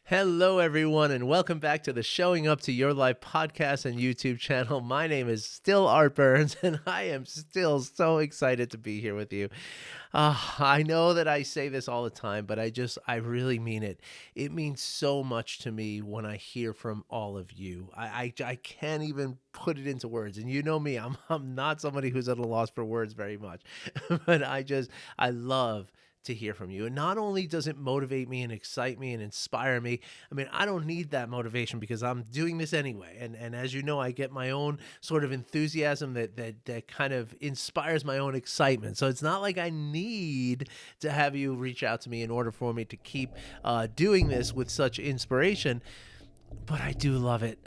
Hello, everyone, and welcome back to the Showing Up to Your Life podcast and YouTube channel. My name is still Art Burns, and I am still so excited to be here with you. I know that I say this all the time, but I really mean it. It means so much to me when I hear from all of you. I can't even put it into words. And you know me, I'm not somebody who's at a loss for words very much, but I love to hear from you. And not only does it motivate me and excite me and inspire me, I mean, I don't need that motivation because I'm doing this anyway. And as you know, I get my own sort of enthusiasm that kind of inspires my own excitement. So it's not like I need to have you reach out to me in order for me to keep doing this with such inspiration. But I do love it.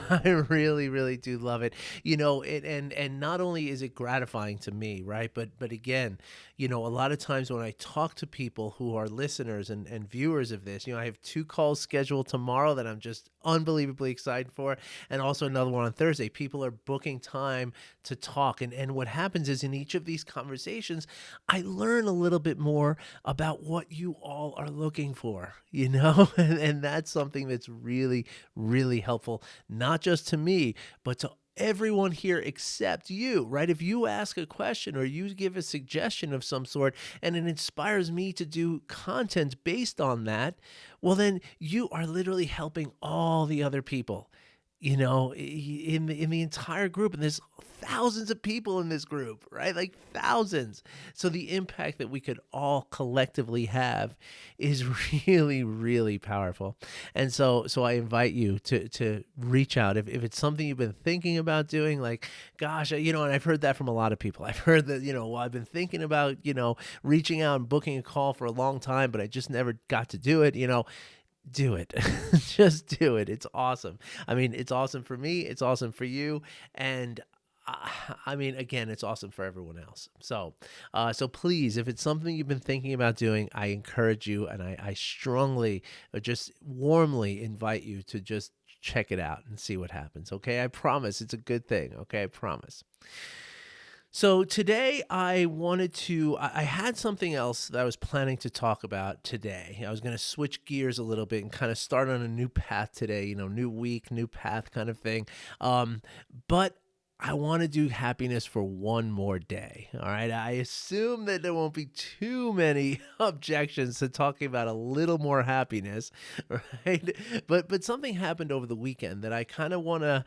I really, really do love it. And not only is it gratifying to me, right? But again, a lot of times when I talk to people who are listeners and viewers of this, I have 2 calls scheduled tomorrow that I'm just unbelievably excited for, and also another one on Thursday. People are booking time to talk. And what happens is in each of these conversations, I learn a little bit more about what you all are looking for, and that's something that's really, really helpful, not just to me, but to everyone here except you, right? If you ask a question or you give a suggestion of some sort and it inspires me to do content based on that, well, then you are literally helping all the other people. In the entire group, and there's thousands of people in this group, right? Like thousands. So the impact that we could all collectively have is really, really powerful. And so I invite you to reach out if it's something you've been thinking about doing. Like, gosh, and I've heard that from a lot of people. I've heard that, well, I've been thinking about reaching out and booking a call for a long time, but I just never got to do it. Do it. Just do it. It's awesome. I mean, it's awesome for me. It's awesome for you. And I mean, again, it's awesome for everyone else. So please, if it's something you've been thinking about doing, I encourage you and I strongly, just warmly invite you to just check it out and see what happens. Okay. I promise it's a good thing. Okay. I promise. So today I had something else that I was planning to talk about today. I was going to switch gears a little bit and kind of start on a new path today, new week, new path kind of thing. But I want to do happiness for one more day. All right. I assume that there won't be too many objections to talking about a little more happiness, right? But something happened over the weekend that I kind of want to,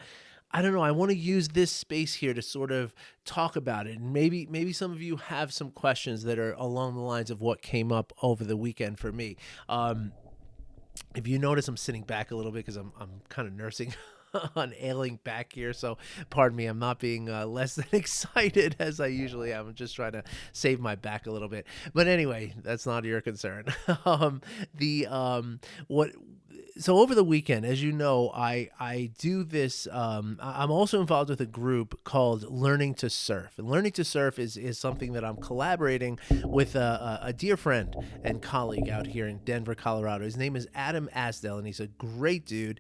I don't know. I want to use this space here to sort of talk about it, and maybe some of you have some questions that are along the lines of what came up over the weekend for me. If you notice, I'm sitting back a little bit because I'm kind of nursing on ailing back here. So pardon me, I'm not being less than excited as I usually am. I'm just trying to save my back a little bit. But anyway, that's not your concern. The what So over the weekend, as you know, I do this. I'm also involved with a group called Learning to Surf, and Learning to Surf is something that I'm collaborating with a dear friend and colleague out here in Denver, Colorado. His name is Adam Asdell, and he's a great dude.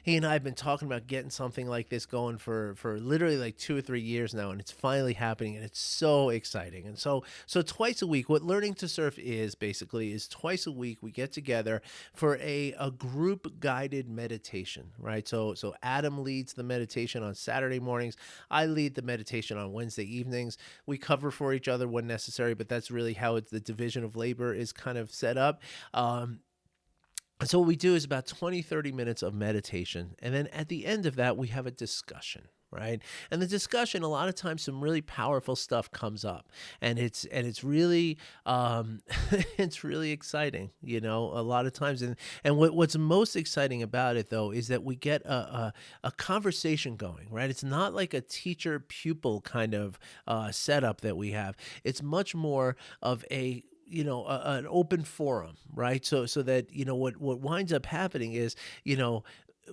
He and I have been talking about getting something like this going for literally like 2 or 3 years now, and it's finally happening, and it's so exciting. And so twice a week, what Learning to Surf is basically is twice a week we get together for a group guided meditation, right? So Adam leads the meditation on Saturday mornings. I lead the meditation on Wednesday evenings. We cover for each other when necessary, but that's really how the division of labor is kind of set up. And so what we do is about 20, 30 minutes of meditation. And then at the end of that, we have a discussion, right? And the discussion, a lot of times some really powerful stuff comes up. And it's really it's really exciting, a lot of times. And what's most exciting about it though is that we get a conversation going, right? It's not like a teacher pupil kind of setup that we have. It's much more of an open forum, right? So that what winds up happening is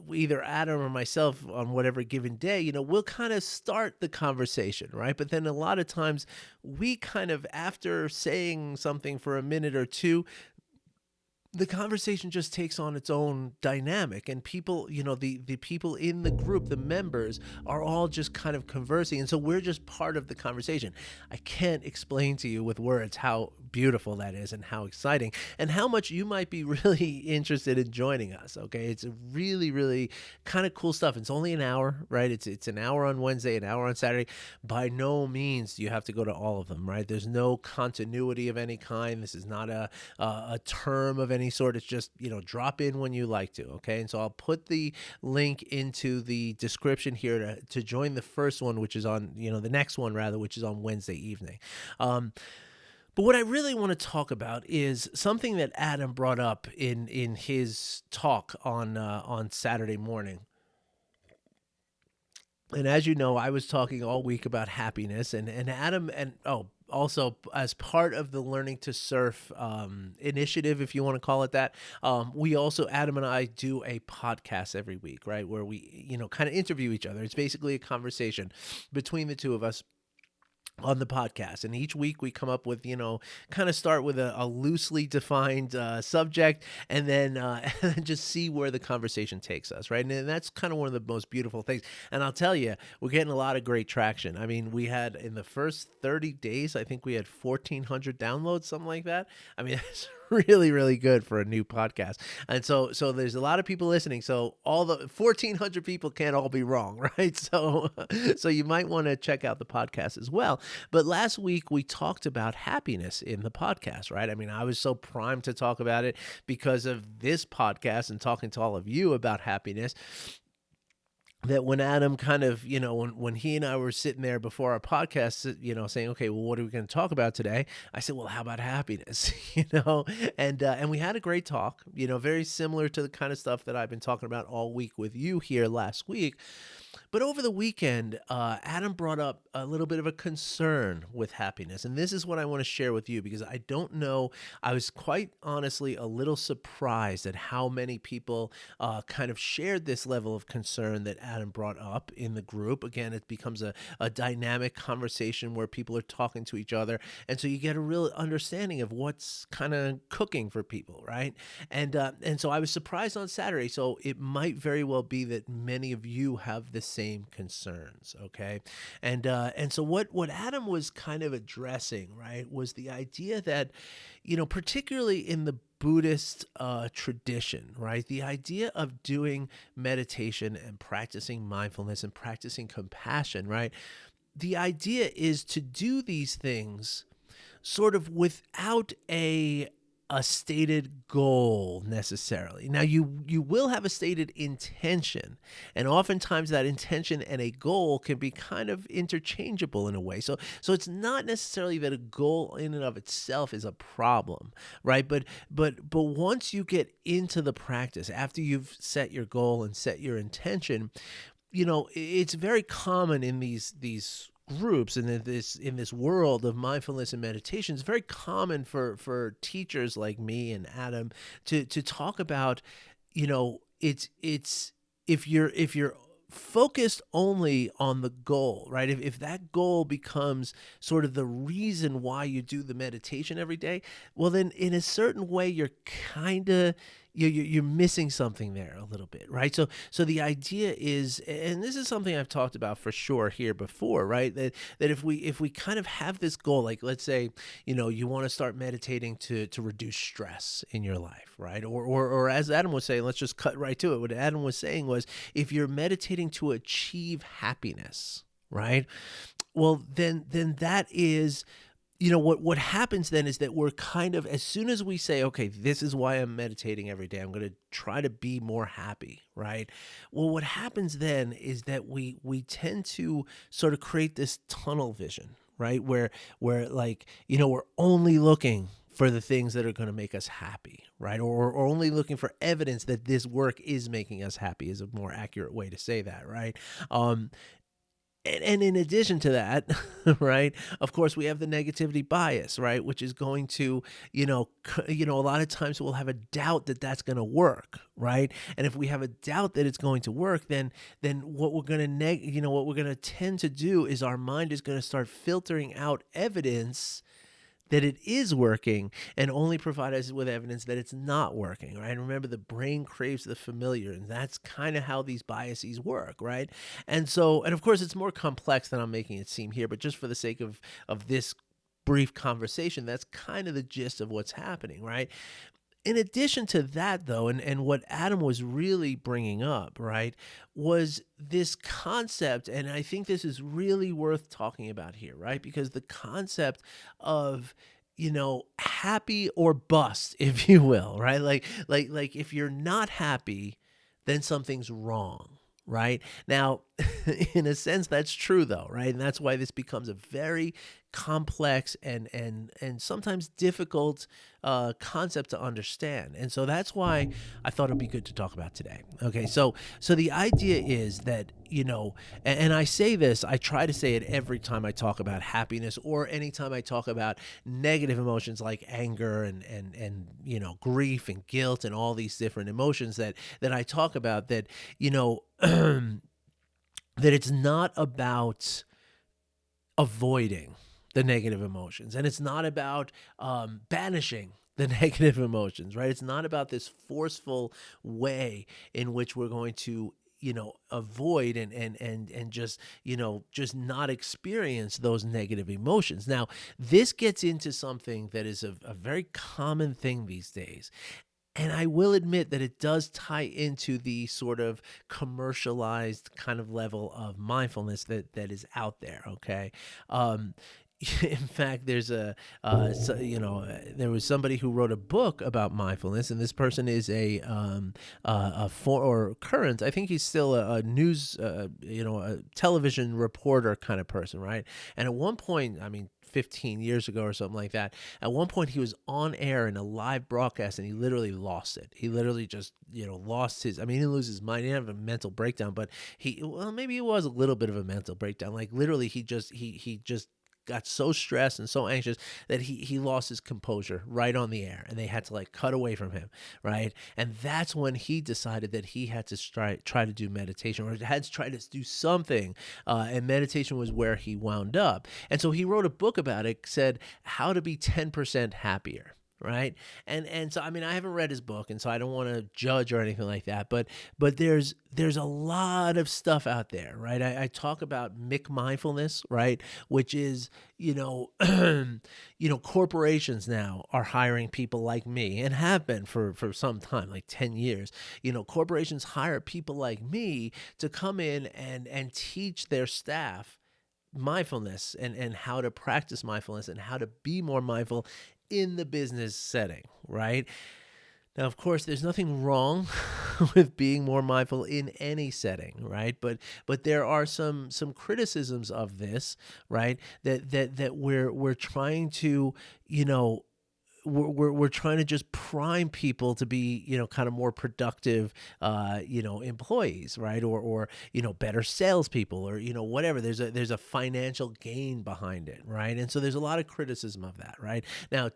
either Adam or myself on whatever given day, we'll kind of start the conversation, right? But then a lot of times we kind of, after saying something for a minute or two, the conversation just takes on its own dynamic, and people, the people in the group, the members, are all just kind of conversing, and so we're just part of the conversation. I can't explain to you with words how beautiful that is and how exciting and how much you might be really interested in joining us. Okay, it's a really, really kind of cool stuff. It's only an hour, right? It's an hour on Wednesday, an hour on Saturday. By no means do you have to go to all of them, right? There's no continuity of any kind. This is not a term of any sort. It's just, drop in when you like to. Okay. And so I'll put the link into the description here to join the first one, which is on, the next one rather, which is on Wednesday evening. But what I really want to talk about is something that Adam brought up in his talk on Saturday morning. And as you know, I was talking all week about happiness, and Adam, and also as part of the Learning to Surf initiative, if you want to call it that, we also, Adam and I, do a podcast every week, right, where we kind of interview each other. It's basically a conversation between the two of us on the podcast, and each week we come up with kind of start with a loosely defined subject, and then just see where the conversation takes us, right? And that's kind of one of the most beautiful things. And I'll tell you, we're getting a lot of great traction. I mean, we had, in the first 30 days, I think we had 1,400 downloads, something like that. I mean, it's really, really good for a new podcast. And so there's a lot of people listening. So all the 1,400 people can't all be wrong, right? So you might want to check out the podcast as well. But last week we talked about happiness in the podcast, right? I mean, I was so primed to talk about it because of this podcast and talking to all of you about happiness, that when Adam kind of, when he and I were sitting there before our podcast, saying, okay, well, what are we going to talk about today? I said, well, how about happiness? And we had a great talk, very similar to the kind of stuff that I've been talking about all week with you here last week. But over the weekend, Adam brought up a little bit of a concern with happiness. And this is what I want to share with you, because I don't know, I was quite honestly a little surprised at how many people kind of shared this level of concern that Adam brought up in the group. Again, it becomes a dynamic conversation where people are talking to each other. And so you get a real understanding of what's kind of cooking for people, right? And so I was surprised on Saturday. So it might very well be that many of you have the same concerns, okay? And so what Adam was kind of addressing, right, was the idea that, particularly in the Buddhist tradition, right, the idea of doing meditation and practicing mindfulness and practicing compassion, right, the idea is to do these things sort of without a stated goal necessarily. Now you will have a stated intention, and oftentimes that intention and a goal can be kind of interchangeable in a way. So it's not necessarily that a goal in and of itself is a problem, right? But once you get into the practice, after you've set your goal and set your intention, it's very common in these groups and in this world of mindfulness and meditation. It's very common for teachers like me and Adam to talk about, it's if you're focused only on the goal, right? If that goal becomes sort of the reason why you do the meditation every day, well, then in a certain way, you're kind of, you're missing something there a little bit, right? So the idea is, and this is something I've talked about for sure here before, right? That if we kind of have this goal, like let's say, you want to start meditating to reduce stress in your life, right? Or as Adam was saying, let's just cut right to it. What Adam was saying was, if you're meditating to achieve happiness, right? Well, then that is, what happens then is that we're kind of, as soon as we say, okay, this is why I'm meditating every day, I'm going to try to be more happy, right? Well, what happens then is that we tend to sort of create this tunnel vision, right? Where like, we're only looking for the things that are going to make us happy, right? Or only looking for evidence that this work is making us happy is a more accurate way to say that, right? And in addition to that, right, of course, we have the negativity bias, right, which is going to, a lot of times we'll have a doubt that that's going to work, right? And if we have a doubt that it's going to work, then what we're going to, what we're going to tend to do is our mind is going to start filtering out evidence that it is working and only provide us with evidence that it's not working, right? Remember, the brain craves the familiar, and that's kind of how these biases work, right? And so, and of course, it's more complex than I'm making it seem here, but just for the sake of this brief conversation, that's kind of the gist of what's happening, right? In addition to that, though, and what Adam was really bringing up, right, was this concept, and I think this is really worth talking about here, right? Because the concept of, happy or bust, if you will, right? Like if you're not happy, then something's wrong. Right now, in a sense, that's true, though, right? And that's why this becomes a very complex and sometimes difficult concept to understand. And so that's why I thought it'd be good to talk about today. Okay, so the idea is that, and I say this, I try to say it every time I talk about happiness or anytime I talk about negative emotions like anger and grief and guilt and all these different emotions that I talk about, that that it's not about avoiding the negative emotions, and it's not about banishing the negative emotions, right? It's not about this forceful way in which we're going to avoid and just not experience those negative emotions. Now, this gets into something that is a very common thing these days, and I will admit that it does tie into the sort of commercialized kind of level of mindfulness that is out there. Okay. Um, in fact, there was somebody who wrote a book about mindfulness, and this person is a for or current. I think he's still a news, a television reporter kind of person, right? And at one point, I mean, 15 years ago or something like that. At one point, he was on air in a live broadcast, and he literally lost it. He literally just, lost his. I mean, he didn't lose his mind. He didn't have a mental breakdown, but maybe it was a little bit of a mental breakdown. Like literally, he just got so stressed and so anxious that he lost his composure right on the air, and they had to like cut away from him, right? And that's when he decided that he had to try to do meditation, or had to try to do something, and meditation was where he wound up. And so he wrote a book about it, said how to be 10% happier, right? And so, I mean, I haven't read his book, and so I don't want to judge or anything like that, but there's a lot of stuff out there, right? I talk about mindfulness, right? Which is, corporations now are hiring people like me, and have been for some time, like 10 years. Corporations hire people like me to come in and teach their staff mindfulness and how to practice mindfulness and how to be more mindful in the business setting, right? Now, of course, there's nothing wrong with being more mindful in any setting, right? But there are some criticisms of this, right? That we're trying to, we're trying to just prime people to be, kind of more productive, employees, right? Or better salespeople, or whatever. There's a financial gain behind it, right? And so there's a lot of criticism of that, right? Now,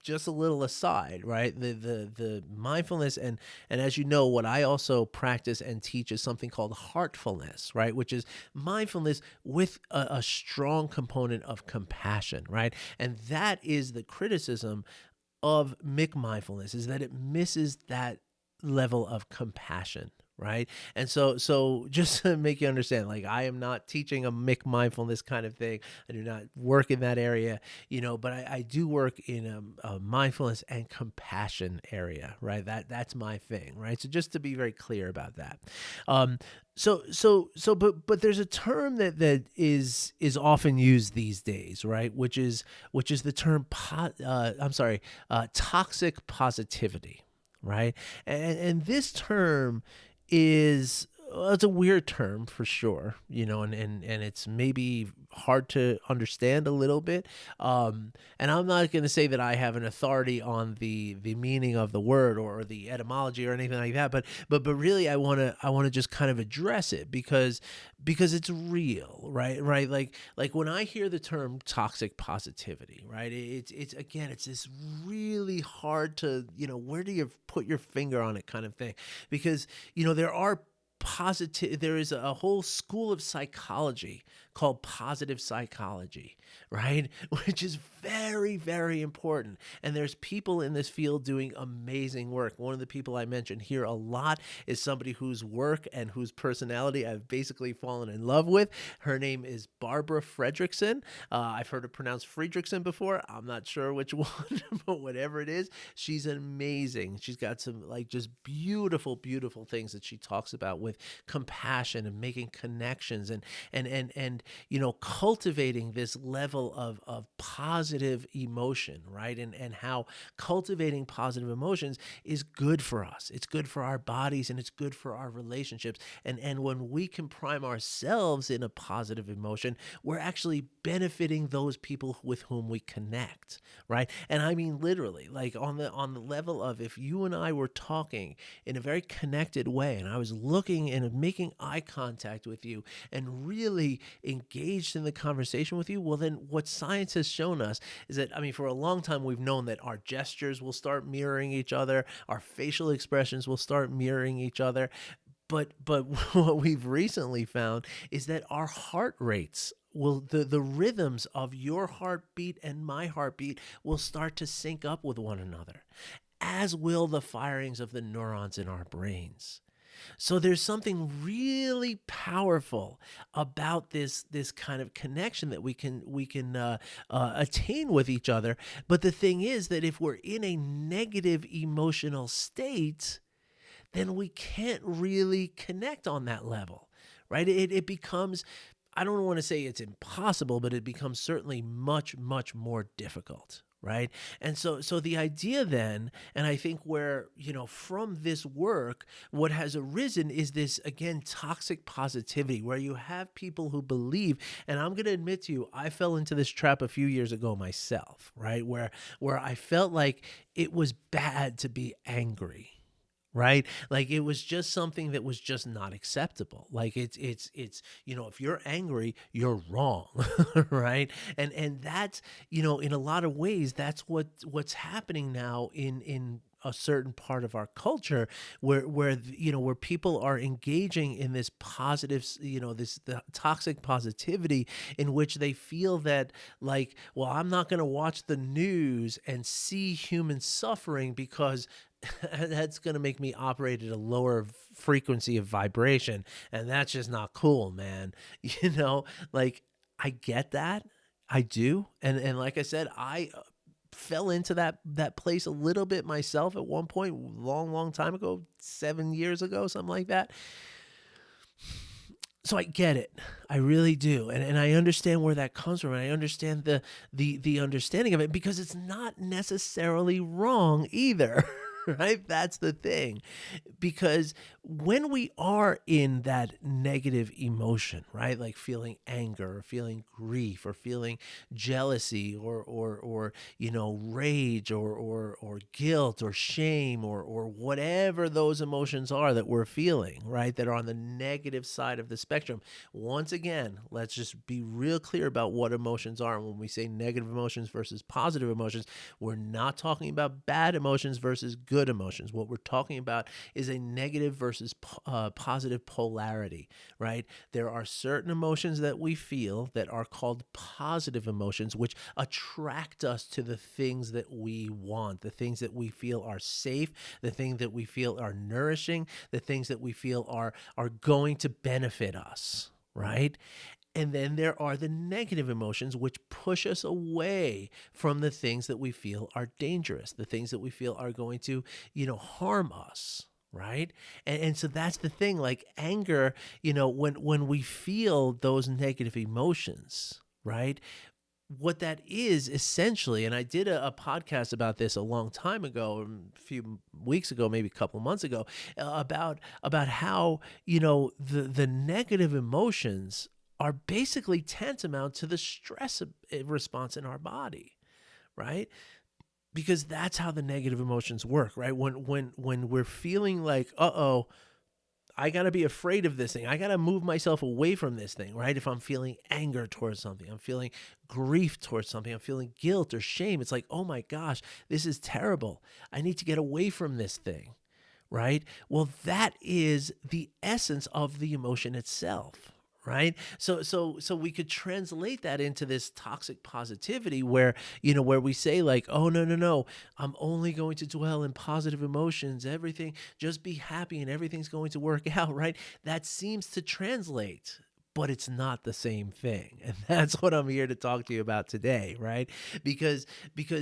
just a little aside, right? The mindfulness, and as you know, what I also practice and teach is something called heartfulness, right? Which is mindfulness with a strong component of compassion, right? And that is the criticism of mindfulness, is that it misses that level of compassion, right? And so just to make you understand, like, I am not teaching a mindfulness kind of thing. I do not work in that area, but I do work in a mindfulness and compassion area, right? That's my thing, right? So just to be very clear about that. But there's a term that is often used these days, right? Which is the term toxic positivity, right? And this term is, well, it's a weird term for sure, and it's maybe hard to understand a little bit. And I'm not going to say that I have an authority on the meaning of the word or the etymology or anything like that, but really I want to just kind of address it because it's real, right? Right? Like when I hear the term toxic positivity, right? It's again, it's this really hard to, where do you put your finger on it kind of thing, because there is a whole school of psychology called positive psychology, right? Which is very, very important. And there's people in this field doing amazing work. One of the people I mentioned here a lot is somebody whose work and whose personality I've basically fallen in love with. Her name is Barbara Fredrickson. I've heard it pronounced Friedrichsen before. I'm not sure which one, but whatever it is, she's amazing. She's got some like just beautiful, beautiful things that she talks about with compassion and making connections and cultivating this level of positive emotion, right? And how cultivating positive emotions is good for us. It's good for our bodies and it's good for our relationships. And when we can prime ourselves in a positive emotion, we're actually benefiting those people with whom we connect, right? And I mean literally, like on the level of if you and I were talking in a very connected way and I was looking and making eye contact with you and really engaged in the conversation with you, well then what science has shown us is that, I mean, for a long time we've known that our gestures will start mirroring each other, our facial expressions will start mirroring each other. But what we've recently found is that our heart rates will the rhythms of your heartbeat and my heartbeat will start to sync up with one another, as will the firings of the neurons in our brains. So there's something really powerful about this kind of connection that we can attain with each other. But the thing is that if we're in a negative emotional state, then we can't really connect on that level, right? It becomes, I don't want to say it's impossible, but it becomes certainly much, much more difficult. Right. And so the idea then, and I think where, from this work, what has arisen is this, again, toxic positivity where you have people who believe, and I'm going to admit to you, I fell into this trap a few years ago myself, right? Where I felt like it was bad to be angry. Right? Like it was just something that was just not acceptable. Like it's if you're angry, you're wrong, right? And that's, in a lot of ways that's what's happening now in a certain part of our culture where people are engaging in this positive, the toxic positivity in which they feel that like, well, I'm not going to watch the news and see human suffering because that's going to make me operate at a lower frequency of vibration. And that's just not cool, man. Like I get that. I do. And like I said, I fell into that place a little bit myself at one point, long, long time ago, 7 years ago, something like that. So I get it. I really do. And I understand where that comes from. And I understand the understanding of it because it's not necessarily wrong either. Right? That's the thing. Because when we are in that negative emotion, right? Like feeling anger or feeling grief or feeling jealousy or rage or guilt or shame or whatever those emotions are that we're feeling, right? That are on the negative side of the spectrum. Once again, let's just be real clear about what emotions are. And when we say negative emotions versus positive emotions, we're not talking about bad emotions versus good emotions. What we're talking about is a negative versus positive polarity, right? There are certain emotions that we feel that are called positive emotions, which attract us to the things that we want, the things that we feel are safe, the things that we feel are nourishing, the things that we feel are going to benefit us, right? And then there are the negative emotions, which push us away from the things that we feel are dangerous, the things that we feel are going to, harm us. Right. And so that's the thing, like anger, when we feel those negative emotions, right? What that is essentially, and I did a podcast about this a long time ago, a few weeks ago, maybe a couple of months ago, about how, the negative emotions are basically tantamount to the stress response in our body, right? Because that's how the negative emotions work, right? When we're feeling like, uh-oh, I got to be afraid of this thing. I got to move myself away from this thing, right? If I'm feeling anger towards something, I'm feeling grief towards something, I'm feeling guilt or shame. It's like, oh my gosh, this is terrible. I need to get away from this thing, right? Well, that is the essence of the emotion itself, right? So we could translate that into this toxic positivity where, where we say like, oh, no, no, no, I'm only going to dwell in positive emotions, everything, just be happy and everything's going to work out, right? That seems to translate, but it's not the same thing. And that's what I'm here to talk to you about today, right? Because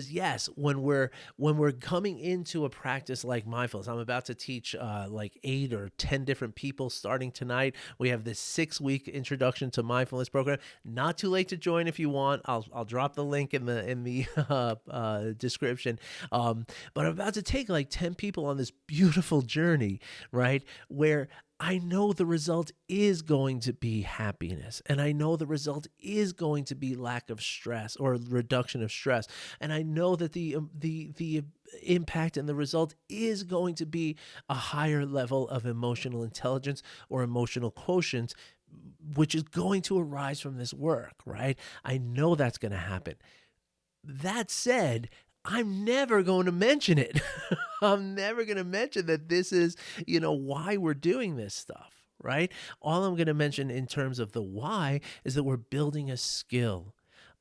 yes, when we're coming into a practice like mindfulness, I'm about to teach like 8 or 10 different people starting tonight. We have this 6-week introduction to mindfulness program. Not too late to join if you want. I'll drop the link in the description. But I'm about to take like 10 people on this beautiful journey, right? Where I know the result is going to be happiness, and I know the result is going to be lack of stress or reduction of stress, and I know that the impact and the result is going to be a higher level of emotional intelligence or emotional quotient, which is going to arise from this work, right? I know that's going to happen. That said, I'm never going to mention it. I'm never going to mention that this is, why we're doing this stuff, right? All I'm going to mention in terms of the why is that we're building a skill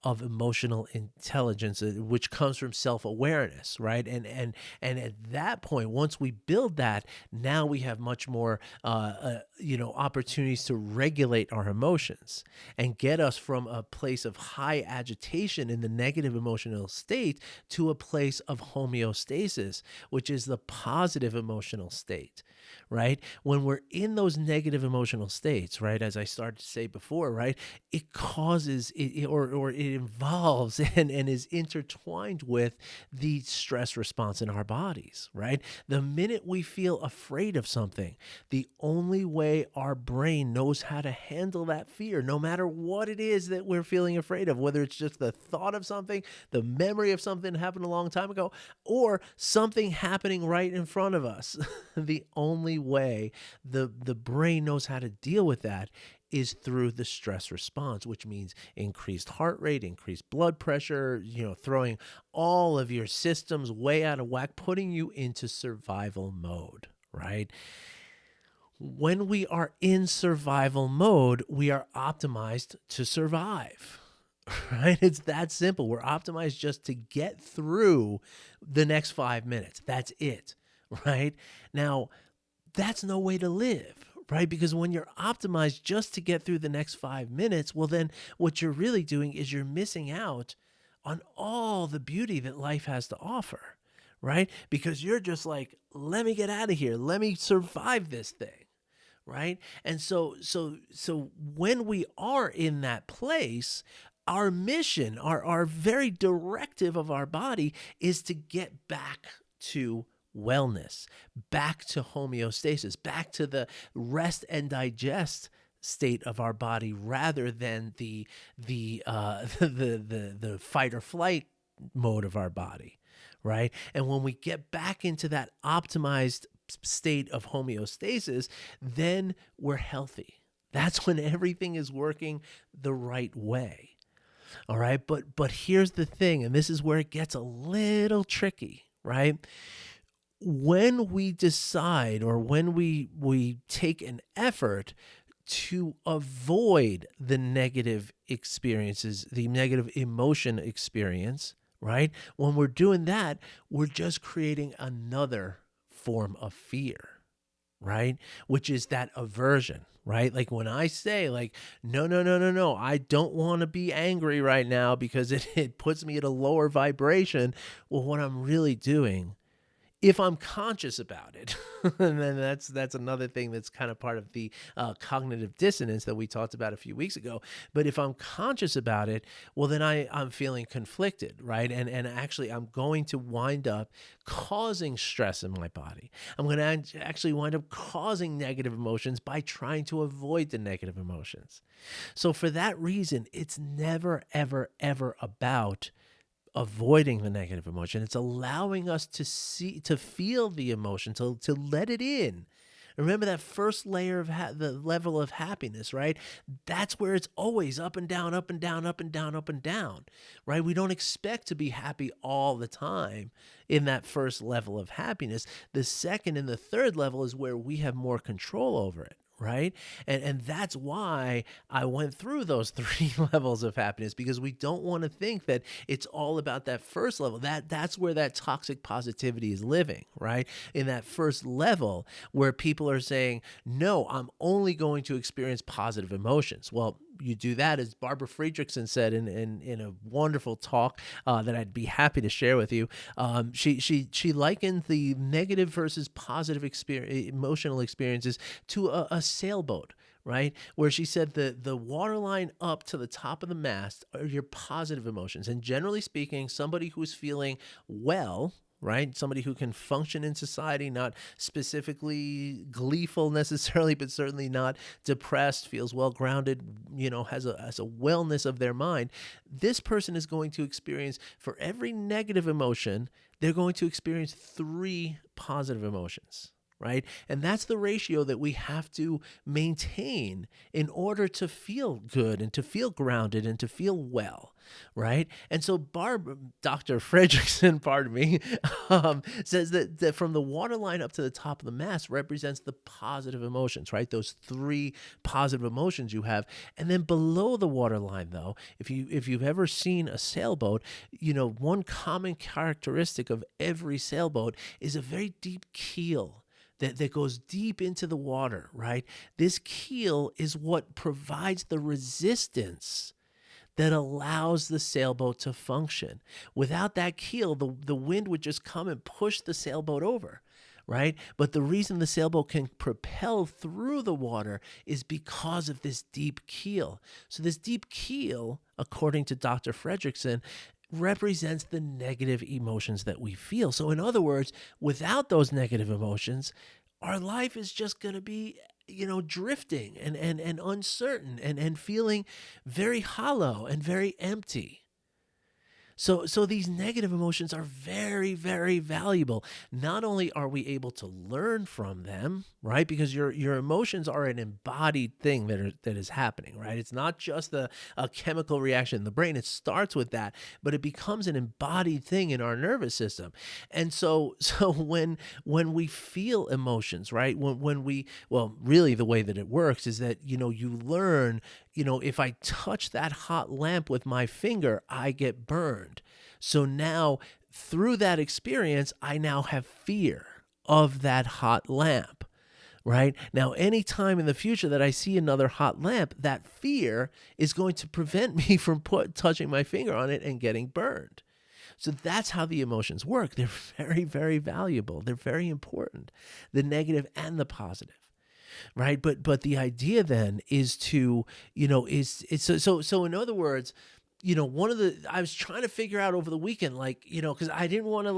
of emotional intelligence, which comes from self-awareness, right? And at that point, once we build that, now we have much more opportunities to regulate our emotions and get us from a place of high agitation in the negative emotional state to a place of homeostasis, which is the positive emotional state, right? When we're in those negative emotional states, right, as I started to say before, right, it causes or it involves and is intertwined with the stress response in our bodies, right? The minute we feel afraid of something, the only way our brain knows how to handle that fear, no matter what it is that we're feeling afraid of, whether it's just the thought of something, the memory of something that happened a long time ago, or something happening right in front of us, the only way the brain knows how to deal with that is through the stress response, which means increased heart rate, increased blood pressure, throwing all of your systems way out of whack, putting you into survival mode, right? When we are in survival mode, we are optimized to survive, right? It's that simple. We're optimized just to get through the next 5 minutes. That's it, right? Now, that's no way to live, right? Because when you're optimized just to get through the next 5 minutes, well, then what you're really doing is you're missing out on all the beauty that life has to offer, right? Because you're just like, let me get out of here. Let me survive this thing, right? And so when we are in that place, our mission, our very directive of our body is to get back to wellness, back to homeostasis, back to the rest and digest state of our body, rather than the fight or flight mode of our body, right? And when we get back into that optimized state of homeostasis, then we're healthy. That's when everything is working the right way. All right. But here's the thing, and this is where it gets a little tricky, right? When we decide, or when we take an effort to avoid the negative experiences, the negative emotion experience, right? When we're doing that, we're just creating another form of fear, right? Which is that aversion, right? Like when I say like, no, no, no, no, no, I don't want to be angry right now because it puts me at a lower vibration. Well, what I'm really doing, if I'm conscious about it, and then that's another thing that's kind of part of the cognitive dissonance that we talked about a few weeks ago. But if I'm conscious about it, well, then I'm feeling conflicted, right? And actually, I'm going to wind up causing stress in my body. I'm going to actually wind up causing negative emotions by trying to avoid the negative emotions. So for that reason, it's never, ever, ever about avoiding the negative emotion. It's allowing us to feel the emotion, to let it in. Remember that first layer of the level of happiness, right? That's where it's always up and down, up and down, up and down, up and down, right? We don't expect to be happy all the time in that first level of happiness. The second and the third level is where we have more control over it, right? And that's why I went through those three levels of happiness, because we don't want to think that it's all about that first level. That's where that toxic positivity is living, right? In that first level where people are saying, "No, I'm only going to experience positive emotions." Well, you do that, as Barbara Friedrichsen said in a wonderful talk that I'd be happy to share with you. She likened the negative versus positive emotional experiences to a sailboat, right? Where she said the water line up to the top of the mast are your positive emotions. And generally speaking, somebody who's feeling well, right? Somebody who can function in society, not specifically gleeful necessarily, but certainly not depressed, feels well grounded, has a wellness of their mind. This person is going to experience, for every negative emotion, they're going to experience three positive emotions. Right. And that's the ratio that we have to maintain in order to feel good and to feel grounded and to feel well. Right. And so Dr. Fredrickson, pardon me, says that from the waterline up to the top of the mast represents the positive emotions, right? Those three positive emotions you have. And then below the waterline, though, if you've ever seen a sailboat, one common characteristic of every sailboat is a very deep keel that goes deep into the water, right? This keel is what provides the resistance that allows the sailboat to function. Without that keel, the wind would just come and push the sailboat over, right? But the reason the sailboat can propel through the water is because of this deep keel. So this deep keel, according to Dr. Fredrickson, represents the negative emotions that we feel. So in other words, without those negative emotions, our life is just going to be drifting and uncertain and feeling very hollow and very empty. So these negative emotions are very, very valuable. Not only are we able to learn from them, right? Because your emotions are an embodied thing that is happening, right? It's not just a chemical reaction in the brain. It starts with that, but it becomes an embodied thing in our nervous system. And so when we feel emotions, right? Really the way that it works is that you learn. If I touch that hot lamp with my finger, I get burned. So now, through that experience, I now have fear of that hot lamp, right? Now, anytime in the future that I see another hot lamp, that fear is going to prevent me from touching my finger on it and getting burned. So that's how the emotions work. They're very, very valuable. They're very important, the negative and the positive. Right. But the idea then is to, so in other words, I was trying to figure out over the weekend, because I didn't want to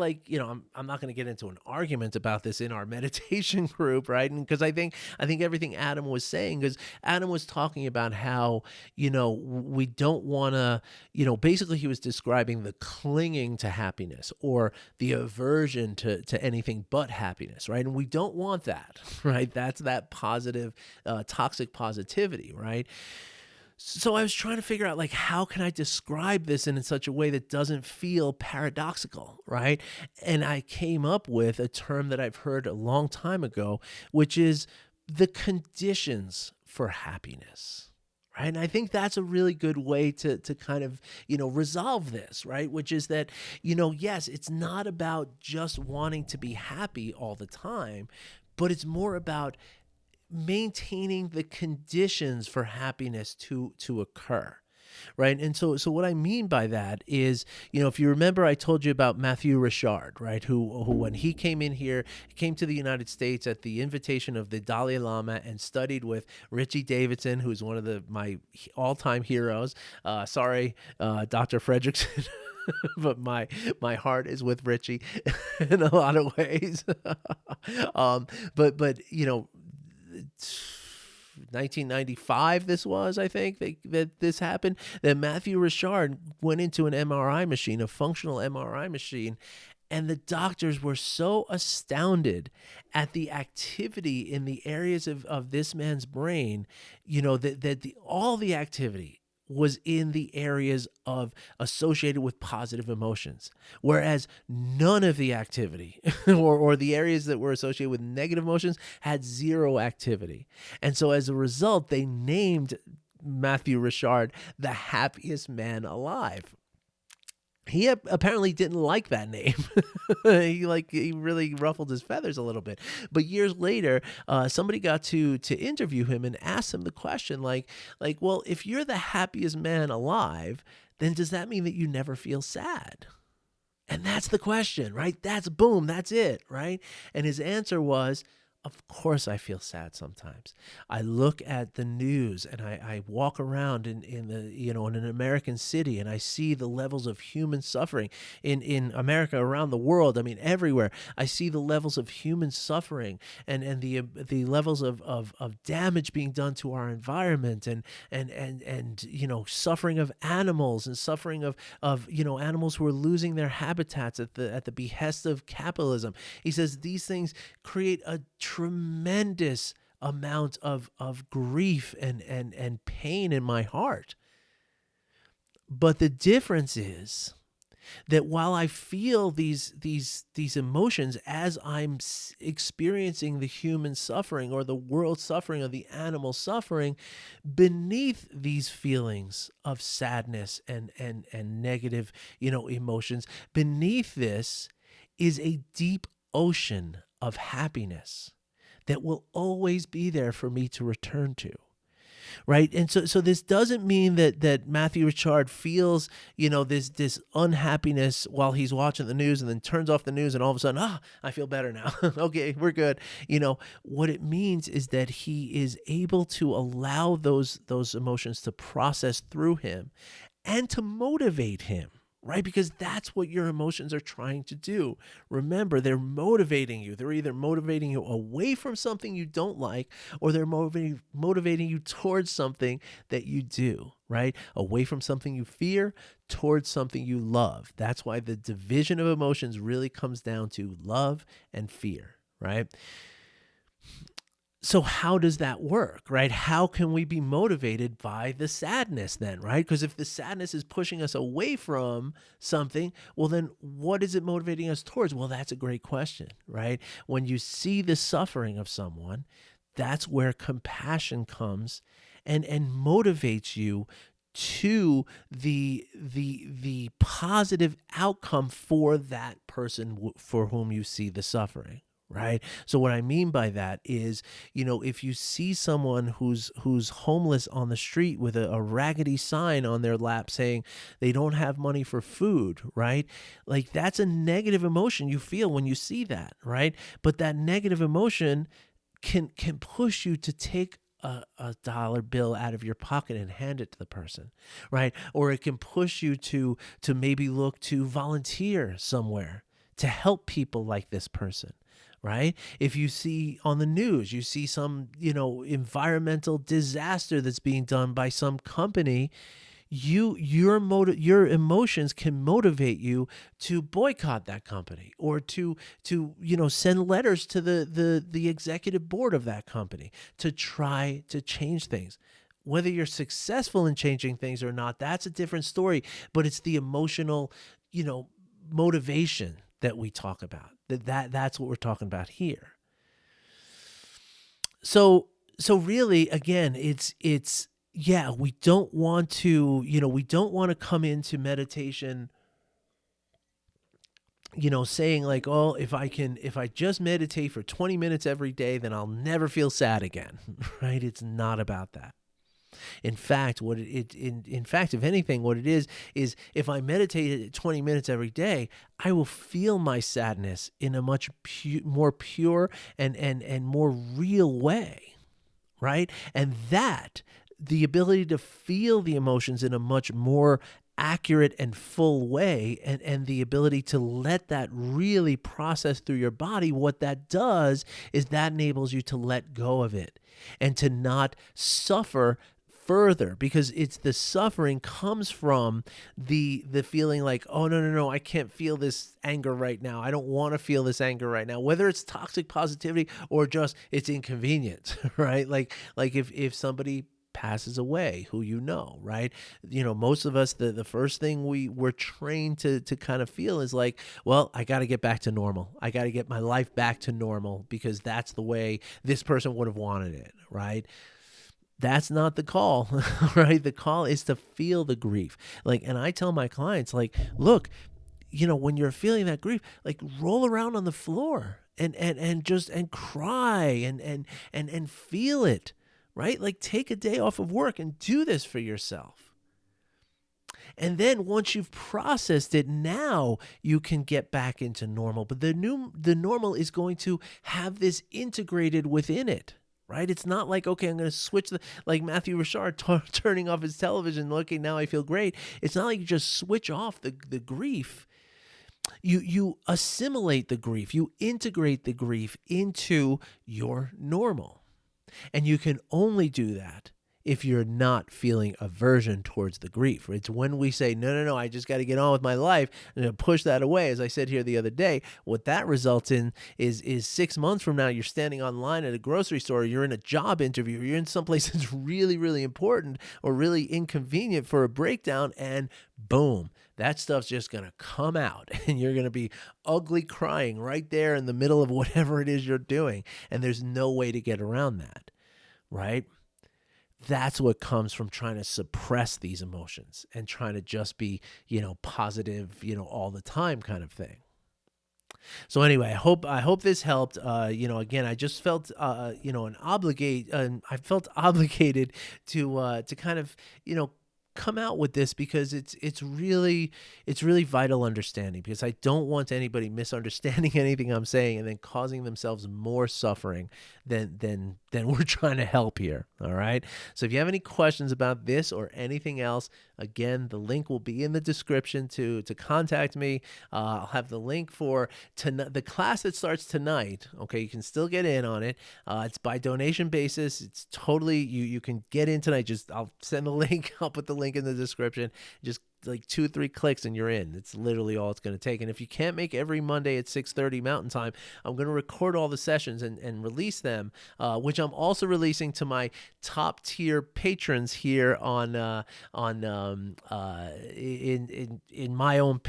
I'm not going to get into an argument about this in our meditation group. Right. And because I think everything Adam was saying, because Adam was talking about how, we don't want to, basically he was describing the clinging to happiness or the aversion to anything but happiness. Right. And we don't want that. Right. That's that positive, toxic positivity. Right. So I was trying to figure out, how can I describe this in such a way that doesn't feel paradoxical, right? And I came up with a term that I've heard a long time ago, which is the conditions for happiness. Right. And I think that's a really good way to kind of, resolve this, right? Which is that, yes, it's not about just wanting to be happy all the time, but it's more about maintaining the conditions for happiness to occur. Right. And so what I mean by that is, if you remember, I told you about Matthew Richard, right, who when he came in here, came to the United States at the invitation of the Dalai Lama and studied with Richie Davidson, who's one of my all-time heroes. Sorry, Dr. Fredrickson. But my heart is with Richie in a lot of ways. But 1995 this was, I think, that this happened, that Matthew Richard went into an MRI machine, a functional MRI machine, and the doctors were so astounded at the activity in the areas of this man's brain, all the activity was in the areas of associated with positive emotions, whereas none of the activity or the areas that were associated with negative emotions had zero activity. And so as a result, they named Matthew Richard the happiest man alive. He apparently didn't like that name. He really ruffled his feathers a little bit. But years later, somebody got to interview him and asked him the question, well, if you're the happiest man alive, then does that mean that you never feel sad? And that's the question, right? That's boom, that's it, right? And his answer was, of course I feel sad sometimes. I look at the news and I walk around in an American city, and I see the levels of human suffering in America, around the world. I mean, everywhere. I see the levels of human suffering and the levels of damage being done to our environment, and suffering of animals, and suffering of animals who are losing their habitats at the behest of capitalism. He says these things create a tremendous amount of grief and pain in my heart. But the difference is that while I feel these emotions as I'm experiencing the human suffering or the world suffering or the animal suffering, beneath these feelings of sadness and negative emotions, beneath this is a deep ocean of happiness that will always be there for me to return to. Right. And so this doesn't mean that Matthew Richard feels, this unhappiness while he's watching the news and then turns off the news and all of a sudden, I feel better now. Okay, we're good. What it means is that he is able to allow those emotions to process through him and to motivate him. Right? Because that's what your emotions are trying to do. Remember, they're motivating you. They're either motivating you away from something you don't like, or they're motivating you towards something that you do, right? Away from something you fear, towards something you love. That's why the division of emotions really comes down to love and fear, right? So how does that work, right? How can we be motivated by the sadness then, right? Because if the sadness is pushing us away from something, well, then what is it motivating us towards? Well, that's a great question, right? When you see the suffering of someone, that's where compassion comes and motivates you to the positive outcome for that person for whom you see the suffering. Right. So what I mean by that is, if you see someone who's homeless on the street with a raggedy sign on their lap saying they don't have money for food, right? Like that's a negative emotion you feel when you see that, right? But that negative emotion can push you to take a dollar bill out of your pocket and hand it to the person, right? Or it can push you to maybe look to volunteer somewhere to help people like this person. Right? If you see on the news, you see some, environmental disaster that's being done by some company, your emotions can motivate you to boycott that company or to send letters to the executive board of that company to try to change things. Whether you're successful in changing things or not, that's a different story, but it's the emotional, motivation that we talk about. That's what we're talking about here. So really, again, it's we don't want to come into meditation, saying like, oh, if I just meditate for 20 minutes every day, then I'll never feel sad again. Right? It's not about that. In fact, if anything, what it is if I meditate 20 minutes every day, I will feel my sadness in a much more pure and more real way, right? And that the ability to feel the emotions in a much more accurate and full way, and the ability to let that really process through your body, what that does is that enables you to let go of it and to not suffer further, because it's the suffering comes from the feeling like, oh no, I can't feel this anger right now. I don't want to feel this anger right now, whether it's toxic positivity or just it's inconvenient, right? Like if somebody passes away, who you know, right? Most of us, the first thing we're trained to kind of feel is like, well, I got to get back to normal. I got to get my life back to normal because that's the way this person would have wanted it, right? That's not the call, right? The call is to feel the grief. And I tell my clients, like, look, when you're feeling that grief, like roll around on the floor and cry and feel it, right? Like take a day off of work and do this for yourself. And then once you've processed it, now you can get back into normal. But the normal is going to have this integrated within it. Right? It's not like, okay, I'm going to switch like Matthew Richard turning off his television. Okay, now I feel great. It's not like you just switch off the grief. You assimilate the grief. You integrate the grief into your normal. And you can only do that if you're not feeling aversion towards the grief. It's when we say, no, I just got to get on with my life and push that away. As I said here the other day, what that results in is 6 months from now, you're standing online at a grocery store, or you're in a job interview, or you're in someplace that's really, really important or really inconvenient for a breakdown, and boom, that stuff's just going to come out and you're going to be ugly crying right there in the middle of whatever it is you're doing. And there's no way to get around that, right? That's what comes from trying to suppress these emotions and trying to just be, positive, all the time kind of thing. So anyway, I hope this helped. Again, I just felt, I felt obligated to kind of, come out with this because it's really vital understanding, because I don't want anybody misunderstanding anything I'm saying and then causing themselves more suffering than we're trying to help here. All right. So if you have any questions about this or anything else, again, the link will be in the description to contact me. I'll have the link for the class that starts tonight. Okay, you can still get in on it. It's by donation basis. It's totally you can get in tonight. I'll send the link. I'll put the link in the description. Just like 2-3 clicks and you're in. It's literally all it's going to take. And if you can't make every Monday at 6:30 Mountain Time, I'm going to record all the sessions and release them, which I'm also releasing to my top tier patrons here in my own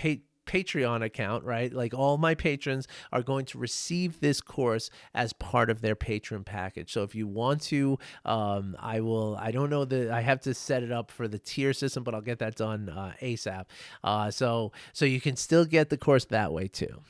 Patreon account, right? Like all my patrons are going to receive this course as part of their patron package. So if you want to, I don't know I have to set it up for the tier system, but I'll get that done ASAP. So you can still get the course that way too.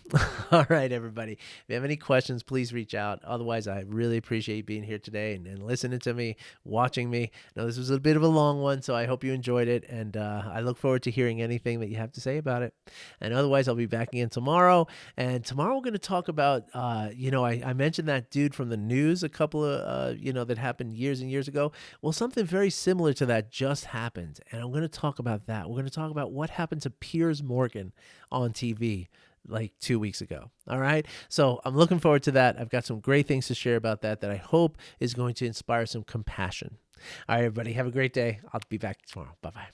All right, everybody. If you have any questions, please reach out. Otherwise, I really appreciate you being here today and listening to me, watching me. Now, this was a bit of a long one, so I hope you enjoyed it. And I look forward to hearing anything that you have to say about it. And otherwise, I'll be back again tomorrow. And tomorrow we're going to talk about, I mentioned that dude from the news a couple of, that happened years and years ago. Well, something very similar to that just happened. And I'm going to talk about that. We're going to talk about what happened to Piers Morgan on TV like 2 weeks ago. All right. So I'm looking forward to that. I've got some great things to share about that I hope is going to inspire some compassion. All right, everybody. Have a great day. I'll be back tomorrow. Bye-bye.